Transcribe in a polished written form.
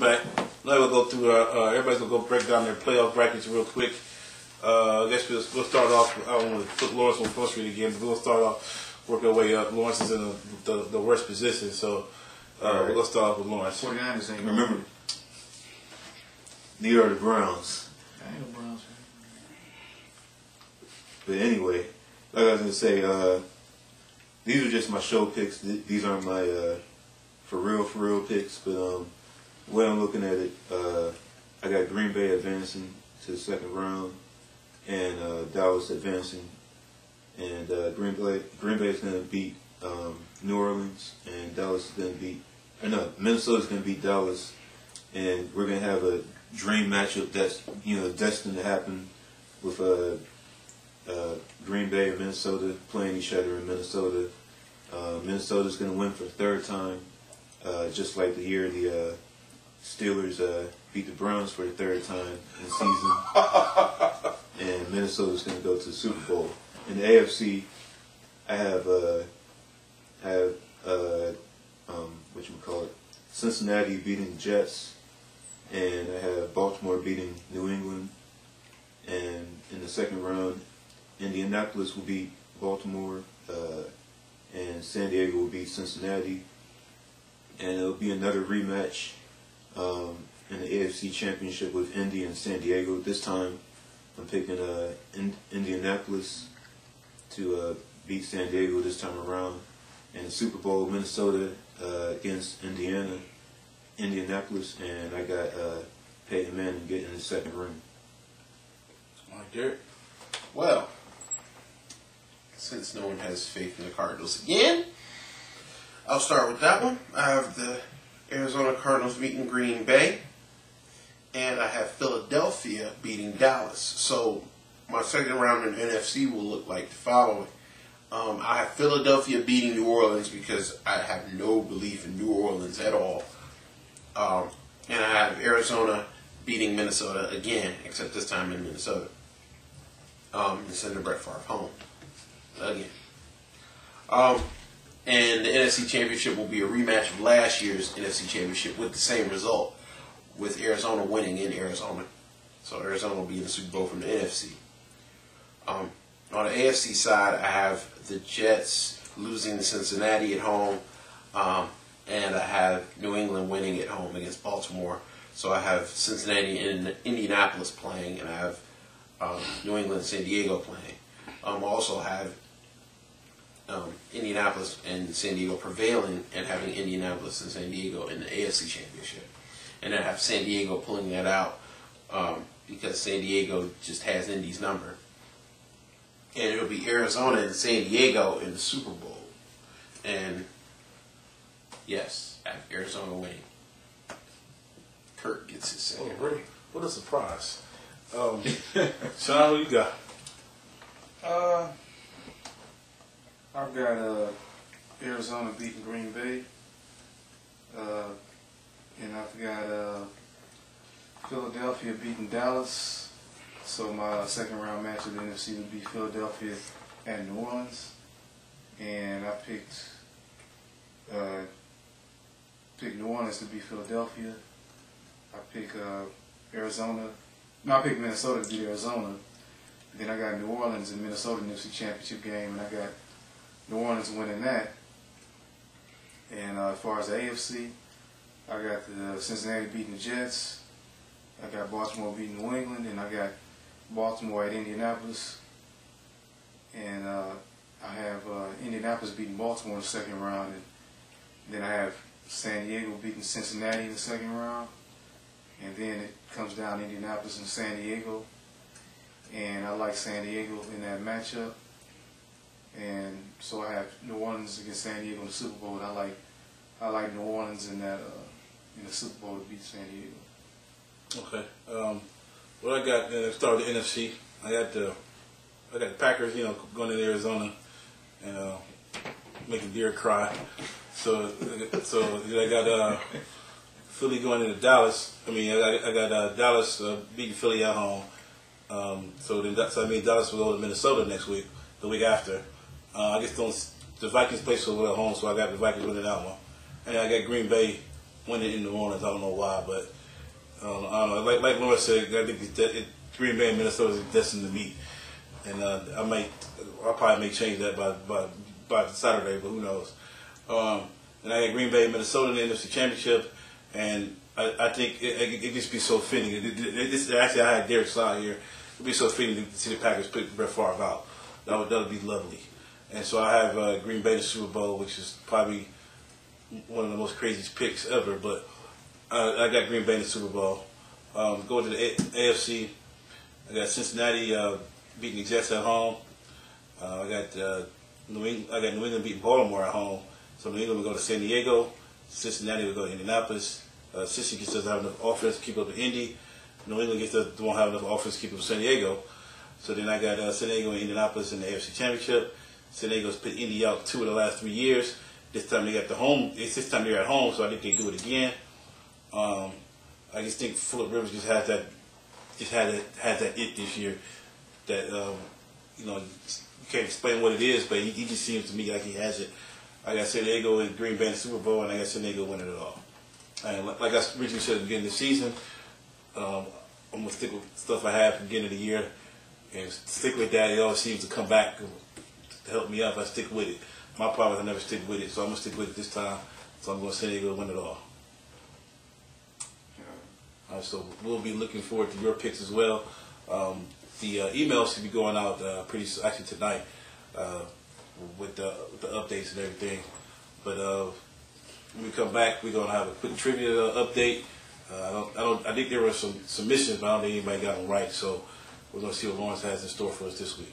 back. Now we'll go through everybody's gonna go break down their playoff brackets real quick. I guess we'll start off. I don't want to put Lawrence on Front Street again, but we'll start off, work our way up. Lawrence is in the worst position, so we're gonna start off with Lawrence. 49ers ain't remember. These are the Browns. I ain't no Browns. But anyway, like I was gonna say, these are just my show picks. These aren't my for real picks. But the way I'm looking at it, I got Green Bay advancing to the second round, and Dallas advancing, and Green Bay is going to beat New Orleans, and Dallas is going to beat. Minnesota's going to beat Dallas, and we're going to have a dream matchup that's destined to happen with Green Bay and Minnesota playing each other in Minnesota. Minnesota's going to win for the third time, just like the year the Steelers beat the Browns for the third time in the season. And Minnesota's going to go to the Super Bowl. In the AFC, I have Cincinnati beating the Jets, and I have Baltimore beating New England. And in the second round, Indianapolis will beat Baltimore, and San Diego will beat Cincinnati. And it'll be another rematch in the AFC Championship with Indy and San Diego. This time, I'm picking Indianapolis to beat San Diego this time around. And the Super Bowl, Minnesota against Indianapolis, and I got Peyton Manning getting the second ring. All right, Derek. Well, since no one has faith in the Cardinals again, I'll start with that one. I have the Arizona Cardinals beating Green Bay, and I have Philadelphia beating Dallas. So my second round in NFC will look like the following. I have Philadelphia beating New Orleans because I have no belief in New Orleans at all. And I have Arizona beating Minnesota again, except this time in Minnesota. And sending Brett Favre home again. And the NFC Championship will be a rematch of last year's NFC Championship with the same result, with Arizona winning in Arizona. So Arizona will be in the Super Bowl from the NFC. On the AFC side, I have the Jets losing to Cincinnati at home, and I have New England winning at home against Baltimore. So I have Cincinnati and Indianapolis playing, and I have New England and San Diego playing. I also have Indianapolis and San Diego prevailing and having Indianapolis and San Diego in the AFC Championship. And then I have San Diego pulling that out because San Diego just has Indy's number. And it'll be Arizona and San Diego in the Super Bowl. And yes, I have Arizona winning. Kurt gets his second. Oh, really? What a surprise. Sean, who you got? I've got Arizona beating Green Bay, and I've got Philadelphia beating Dallas. So my second round match of the NFC would be Philadelphia and New Orleans, and I picked New Orleans to beat Philadelphia. I picked Arizona. No, I picked Minnesota to beat Arizona. Then I got New Orleans and Minnesota in the NFC Championship game, and I got New Orleans winning that. And as far as the AFC, I got the Cincinnati beating the Jets. I got Baltimore beating New England, and I got Baltimore at Indianapolis. And I have Indianapolis beating Baltimore in the second round, and then I have San Diego beating Cincinnati in the second round. And then it comes down to Indianapolis and San Diego. And I like San Diego in that matchup. And so I have New Orleans against San Diego in the Super Bowl. And I like New Orleans in that in the Super Bowl to beat San Diego. Okay. What I got? Start with the NFC. I got the Packers. Going to Arizona and making deer cry. So I got Philly going into Dallas. I got Dallas beating Philly at home. So Dallas will go to Minnesota next week, the week after. I guess the Vikings play so well at home, so I got the Vikings winning that one. And I got Green Bay winning in New Orleans. I don't know why, but I don't know. Like Lawrence said, I think Green Bay and Minnesota is destined to meet, and I'll probably may change that by Saturday, but who knows? And I had Green Bay and Minnesota in the NFC Championship, and I think it just be so fitting. Actually, I had Derek Sly here. It'd be so fitting to see the Packers put Brett Favre out. That would be lovely. And so I have Green Bay in the Super Bowl, which is probably one of the most craziest picks ever. But I got Green Bay in the Super Bowl. Going to the AFC, I got Cincinnati beating the Jets at home. I got New England beating Baltimore at home. So New England will go to San Diego. Cincinnati will go to Indianapolis. Cincy gets doesn't have enough offense to keep up with Indy. New England won't have enough offense to keep up with San Diego. So then I got San Diego and Indianapolis in the AFC Championship. San Diego's put Indy out 2 of the last 3 years. This time they got the home. This time they're at home, so I think they do it again. I just think Phillip Rivers just had that it this year. That you can't explain what it is, but he just seems to me like he has it. I got San Diego and Green Bay in the Super Bowl, and I got San Diego winning it all. And like I originally said at the beginning of the season, I'm going to stick with stuff I had from the beginning of the year and stick with that. It always seems to come back to help me out if I stick with it. My problem is I never stick with it, so I'm going to stick with it this time. So I'm going to San Diego win it all. All right, so we'll be looking forward to your picks as well. The emails should be going out actually tonight with the updates and everything. But when we come back, we're going to have a quick trivia update. I think there were some submissions, but I don't think anybody got them right. So we're going to see what Lawrence has in store for us this week.